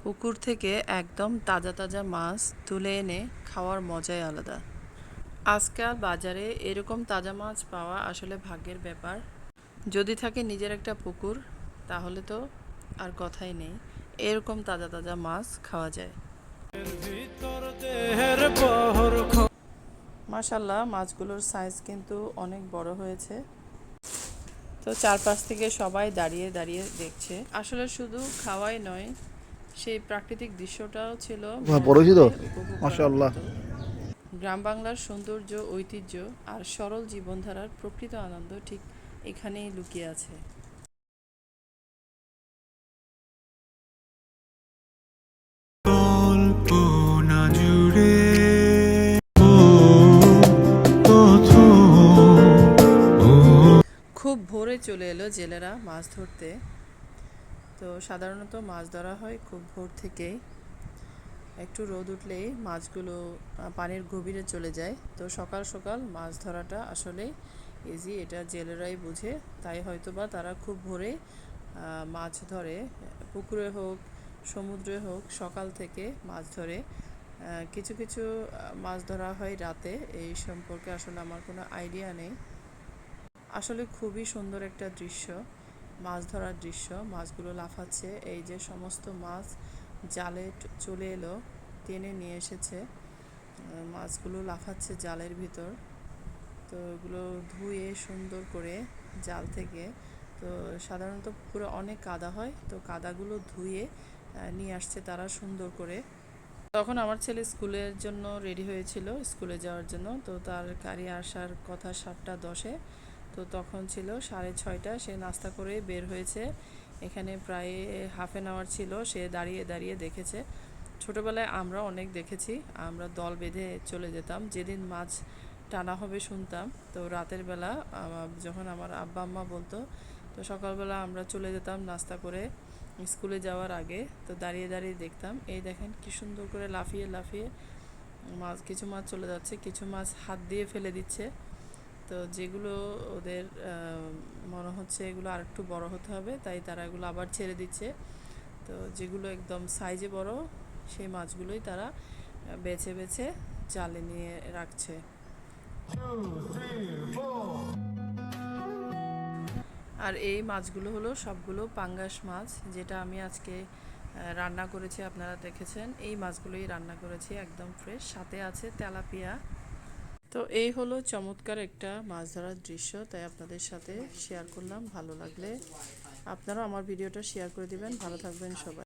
পুকুর থেকে একদম তাজা তাজা মাছ তুলে এনে খাওয়ার মজাই আলাদা। আজকাল বাজারে এরকম তাজা মাছ পাওয়া আসলে ভাগ্যের ব্যাপার। যদি থাকে নিজের একটা পুকুর, তাহলে তো আর কথাই নেই, এরকম তাজা তাজা মাছ খাওয়া যায়। মাশাল্লাহ, মাছগুলোর সাইজ কিন্তু অনেক বড় হয়েছে। তো চারপাশ থেকে সবাই দাঁড়িয়ে দাঁড়িয়ে দেখছে। আসলে শুধু খাওয়াই নয়, সেই প্রাকৃতিক দৃশ্যটাও ছিল মন বড় ছিল খুলে উপভোগ করার মাশাআল্লাহ। মতো। গ্রাম বাংলার সৌন্দর্য, ঐতিহ্য আর সরল জীবনধারার প্রকৃত আনন্দ ঠিক এখানেই লুকিয়ে আছে। কল্পনা জুড়ে খুব ভোরে চলে এলো জেলেরা মাছ ধরতে। তো সাধারণত মাছ ধরা হয় খুব ভোর থেকেই। একটু রোদ উঠলেই মাছগুলো পানির গভীরে চলে যায়। তো সকাল সকাল মাছ ধরাটা আসলে ইজি, এটা জেলেরাই বুঝে। তাই হয়তোবা তারা খুব ভোরে মাছ ধরে। পুকুরে হোক, সমুদ্রে হোক, সকাল থেকে মাছ ধরে। কিছু কিছু মাছ ধরা হয় রাতে, এই সম্পর্কে আসলে আমার কোনো আইডিয়া নেই। আসলে খুবই সুন্দর একটা দৃশ্য, মাছ ধরার দৃশ্য। মাছগুলো লাফাচ্ছে, এই যে সমস্ত মাছ জালে চলে এলো, টেনে নিয়ে এসেছে। মাছগুলো লাফাচ্ছে জালের ভিতর। তো এগুলো ধুয়ে সুন্দর করে জাল থেকে, তো সাধারণত পুরো অনেক কাদা হয়, তো কাদাগুলো ধুয়ে নিয়ে আসছে তারা সুন্দর করে। তখন আমার ছেলে স্কুলের জন্য রেডি হয়েছিল, স্কুলে যাওয়ার জন্য। তো তার গাড়ি আসার কথা 7:10-এ। তো তখন ছিল 6:30, সে নাস্তা করে বের হয়েছে। এখানে প্রায় হাফ অ্যান আওয়ার ছিল, সে দাঁড়িয়ে দাঁড়িয়ে দেখেছে। ছোটোবেলায় আমরা অনেক দেখেছি, আমরা দল বেঁধে চলে যেতাম যেদিন মাছ টানা হবে শুনতাম। তো রাতের বেলা যখন আমার আব্বা আম্মা বলতো, তো সকালবেলা আমরা চলে যেতাম নাস্তা করে স্কুলে যাওয়ার আগে। তো দাঁড়িয়ে দাঁড়িয়ে দেখতাম। এই দেখেন কি সুন্দর করে লাফিয়ে লাফিয়ে মাছ, কিছু মাছ চলে যাচ্ছে, কিছু মাছ হাত দিয়ে ফেলে দিচ্ছে। তো যেগুলো ওদের মনে হচ্ছে এগুলো আর একটু বড় হতে হবে, তাই তারা এগুলো আবার ছেড়ে দিচ্ছে। তো যেগুলো একদম সাইজে বড়, সেই মাছগুলোই তারা বেছে বেছে জালে নিয়ে রাখছে। আর এই মাছগুলো হলো সবগুলো পাঙ্গাস মাছ, যেটা আমি আজকে রান্না করেছি। আপনারা দেখেছেন, এই মাছগুলোই রান্না করেছি, একদম ফ্রেশ। সাথে আছে তেলাপিয়া। তো এই হলো চমৎকার একটা মাছ ধরার দৃশ্য, তাই আপনাদের সাথে শেয়ার করলাম। ভালো লাগলে আপনারাও আমার ভিডিওটা শেয়ার করে দিবেন। ভালো থাকবেন সবাই।